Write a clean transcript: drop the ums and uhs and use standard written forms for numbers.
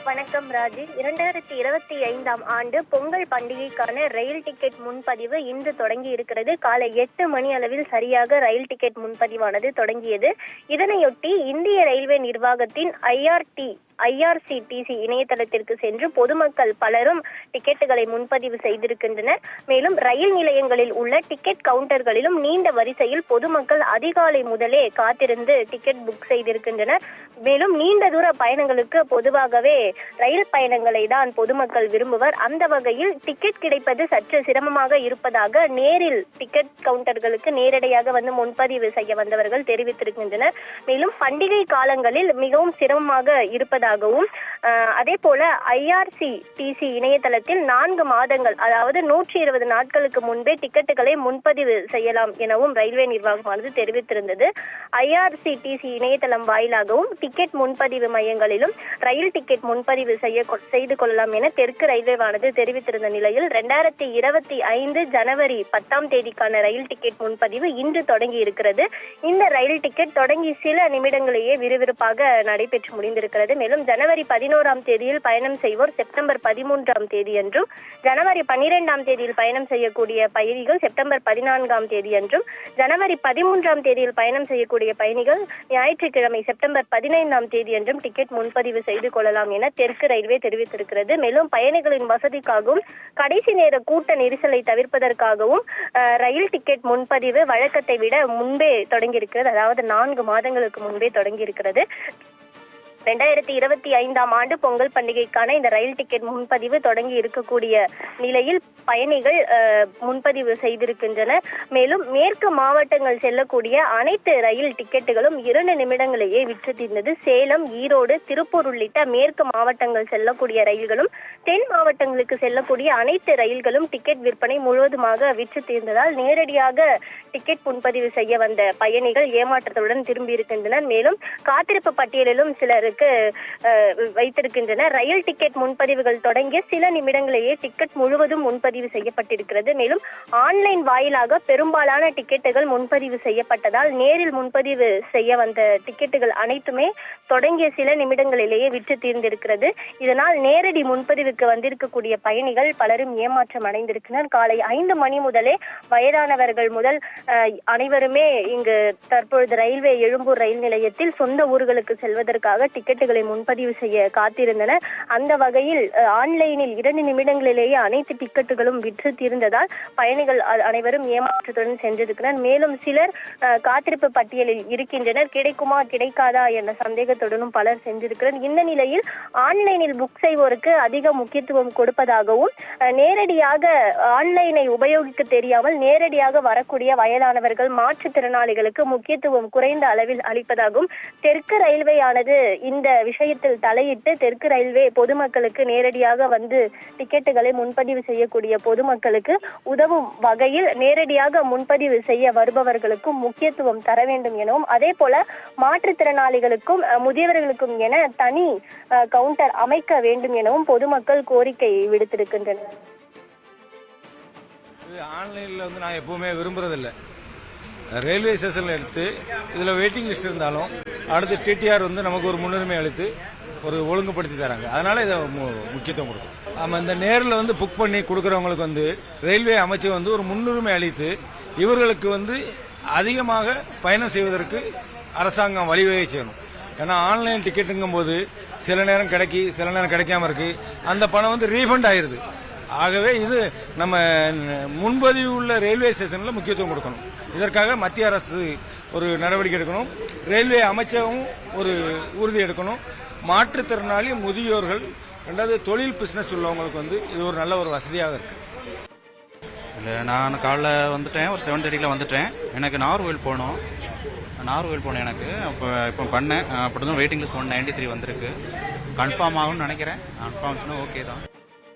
வணக்கம் ராஜி. 2025ஆம் ஆண்டு பொங்கல் பண்டிகைக்கான ரயில் டிக்கெட் முன்பதிவு இன்று தொடங்கி இருக்கிறது. காலை 8 மணி அளவில் சரியாக ரயில் டிக்கெட் முன்பதிவானது தொடங்கியது. இதனையொட்டி இந்திய ரயில்வே நிர்வாகத்தின் ஐஆர்சிடிசி இணையதளத்திற்கு சென்று பொதுமக்கள் பலரும் டிக்கெட்டுகளை முன்பதிவு செய்திருக்கின்றனர். மேலும் ரயில் நிலையங்களில் உள்ள டிக்கெட் கவுண்டர்களிலும் நீண்ட வரிசையில் பொதுமக்கள் அதிகாலை முதலே காத்திருந்து டிக்கெட் புக் செய்திருக்கின்றனர். மேலும் நீண்ட தூர பயணங்களுக்கு பொதுவாகவே ரயில் பயணங்களை தான் பொதுமக்கள் விரும்புவர். அந்த வகையில் டிக்கெட் கிடைப்பது சற்று சிரமமாக இருப்பதாக நேரில் டிக்கெட் கவுண்டர்களுக்கு நேரடியாக வந்து முன்பதிவு செய்ய வந்தவர்கள் தெரிவித்திருக்கின்றனர். மேலும் பண்டிகை காலங்களில் மிகவும் சிரமமாக இருப்பதாகவும் அதே போல ஐஆர்சிடிசி இணையதளத்தில் 4 மாதங்கள் அதாவது 120 நாட்களுக்கு முன்பே டிக்கெட்டுகளை முன்பதிவு செய்யலாம் எனவும் ரயில்வே நிர்வாகமானது தெரிவித்திருந்தது. ஐஆர்சிடிசி இணையதளம் வாயிலாகவும் டிக்கெட் முன்பதிவு மையங்களிலும் ரயில் டிக்கெட் முன்பதிவு செய்து கொள்ளலாம் என தெற்கு ரயில்வேவானது தெரிவித்திருந்த நிலையில் 2025 ஜனவரி 10ஆம் தேதிக்கான ரயில் டிக்கெட் முன்பதிவு இன்று தொடங்கி இருக்கிறது. இந்த ரயில் டிக்கெட் தொடங்கி சில நிமிடங்களிலேயே விறுவிறுப்பாக நடைபெற்று முடிந்திருக்கிறது. மேலும் ஜனவரி 11ஆம் தேதியில் பயணம் செய்வோர் செப்டம்பர் 13ஆம் தேதி என்றும், ஜனவரி 12ஆம் தேதியில் பயணம் செய்யக்கூடிய பயணிகள் செப்டம்பர் 14ஆம் தேதி என்றும், ஜனவரி 13ஆம் தேதியில் பயணம் செய்யக்கூடிய பயணிகள் ஞாயிற்றுக்கிழமை செப்டம்பர் 15ஆம் தேதி என்றும் டிக்கெட் முன்பதிவு செய்து கொள்ளலாம் என தெற்கு ரயில்வே தெரிவித்திருக்கிறது. மேலும் பயணிகளின் வசதிக்காகவும் கடைசி நேர கூட்ட நெரிசலை தவிர்ப்பதற்காகவும் ரயில் டிக்கெட் முன்பதிவு வழக்கத்தை விட முன்பே தொடங்கியிருக்கிறது. அதாவது 4 மாதங்களுக்கு முன்பே தொடங்கியிருக்கிறது. 2025ஆம் ஆண்டு பொங்கல் பண்டிகைக்கான இந்த ரயில் டிக்கெட் முன்பதிவு தொடங்கி இருக்கக்கூடிய நிலையில் பயணிகள் முன்பதிவு செய்திருக்கின்றனர். மேலும் மேற்கு மாவட்டங்கள் செல்லக்கூடிய அனைத்து ரயில் டிக்கெட்டுகளும் 2 நிமிடங்களிலேயே விற்று தீர்ந்தது. சேலம், ஈரோடு, திருப்பூர் உள்ளிட்ட மேற்கு மாவட்டங்கள் செல்லக்கூடிய ரயில்களும் தென் மாவட்டங்களுக்கு செல்லக்கூடிய அனைத்து ரயில்களும் டிக்கெட் விற்பனை முழுவதுமாக விற்று தீர்ந்ததால் நேரடியாக டிக்கெட் முன்பதிவு செய்ய வந்த பயணிகள் ஏமாற்றத்துடன் திரும்பி இருக்கின்றனர். மேலும் காத்திருப்பு பட்டியலிலும் சிலருக்கு வைத்திருக்கின்றனர். ரயில் டிக்கெட் முன்பதிவுகள் தொடங்கிய சில நிமிடங்களிலேயே டிக்கெட் முழுவதும் முன்பதிவு செய்யப்பட்டிருக்கிறது. மேலும் ஆன்லைன் வாயிலாக பெரும்பாலான டிக்கெட்டுகள் முன்பதிவு செய்யப்பட்டதால் நேரில் முன்பதிவு செய்ய வந்த டிக்கெட்டுகள் அனைத்துமே தொடங்கிய சில நிமிடங்களிலேயே விற்று தீர்ந்திருக்கிறது. இதனால் நேரடி முன்பதிவுக்கு வந்திருக்கக்கூடிய பயணிகள் பலரும் ஏமாற்றம் அடைந்திருக்கிறார். காலை 5 மணி முதலே வயதானவர்கள் முதல் அனைவருமே இங்கு தற்பொழுது ரயில்வே எழும்பூர் ரயில் நிலையத்தில் சொந்த ஊர்களுக்கு செல்வதற்காக டிக்கெட்டுகளை முன்பதிவு செய்ய காத்திருந்தனர். அந்த வகையில் ஆன்லைனில் 2 நிமிடங்களிலேயே அனைத்து டிக்கெட்டுகளும் விற்று தீர்ந்ததால் பயணிகள் அனைவரும் ஏமாற்றத்துடன் சென்றிருக்கிறார். மேலும் சிலர் காத்திருப்பு பட்டியலில் இருக்கின்றனர். கிடைக்குமா கிடைக்காதா என்ற சந்தேகத்துடனும் பலர் சென்றிருக்கிறார். இந்த நிலையில் ஆன்லைனில் புக் செய்வோருக்கு அதிக முக்கியத்துவம் கொடுப்பதாகவும் நேரடியாக ஆன்லைனை உபயோகிக்க தெரியாமல் நேரடியாக வரக்கூடிய வயதானவர்கள், மாற்றுத்திறனாளிகளுக்கு முக்கியத்துவம் குறைந்த அளவில் அளிப்பதாகவும் தெற்கு ரயில்வேயானது இந்த விஷயத்தில் தலையிட்டு தெற்கு ரயில்வே பொதுமக்களுக்கு நேரடியாக வந்து டிக்கெட்டுகளை முன்பதிவு செய்யக்கூடிய பொதுமக்களுக்கு உதவும் வகையில் நேரடியாக முன்பதிவு செய்ய வருபவர்களுக்கும் முக்கியத்துவம் தர வேண்டும் எனவும், அதே போல மாற்றுத்திறனாளிகளுக்கும் முதியவர்களுக்கும் என தனி கவுண்டர் அமைக்க வேண்டும் எனவும் பொதுமக்கள் கோரிக்கை விடுத்திருக்கின்றனர். ஆன்லைன்ல வந்து நான் எப்பவுமே விரும்புறதில்லை. ரயில்வே ஸ்டேஷன்ல எடுத்து இதுல வெயிட்டிங் லிஸ்ட் இருந்தாலும் அடுத்து டிடிஆர் வந்து நமக்கு ஒரு முன்னுரிமை அளித்து ஒரு ஒழுங்குபடுத்தி தராங்க. அதனால இதை முக்கியத்துவம் கொடுக்கும். நம்ம இந்த நேரில் வந்து புக் பண்ணி கொடுக்கறவங்களுக்கு வந்து ரயில்வே அமைச்சர் வந்து ஒரு முன்னுரிமை அளித்து இவர்களுக்கு வந்து அதிகமாக பயணம் செய்வதற்கு அரசாங்கம் வழிவகை செய்யணும். ஏன்னா ஆன்லைன் டிக்கெட்டுங்கும் போது சில நேரம் கிடைக்கி சில நேரம் கிடைக்காம இருக்கு. அந்த பணம் வந்து ரீஃபண்ட் ஆயிருது. ஆகவே இது நம்ம முன்பதிவு உள்ள ரயில்வே ஸ்டேஷன்ல முக்கியத்துவம் கொடுக்கணும். இதற்காக மத்திய அரசு ஒரு நடவடிக்கை எடுக்கணும். ரயில்வே அமைச்சகம் ஒரு உறுதி எடுக்கணும். மாற்றுத்திறனாளி, முதியோர்கள், ரெண்டாவது தொழில் பிசினஸ் உள்ளவங்களுக்கு வந்து இது ஒரு நல்ல ஒரு வசதியாக இருக்கு. இல்லை, நான் காலைல வந்துட்டேன், ஒரு 7:30 வந்துட்டேன். எனக்கு நாகர்கோவில் போகணும். எனக்கு இப்போ பண்ணேன். அப்படி தான் வெயிட்டிங் லிஸ்ட் 193 வந்திருக்கு. கன்ஃபார்ம் ஆகும்னு நினைக்கிறேன். கன்ஃபார்ம் ஓகே தான்.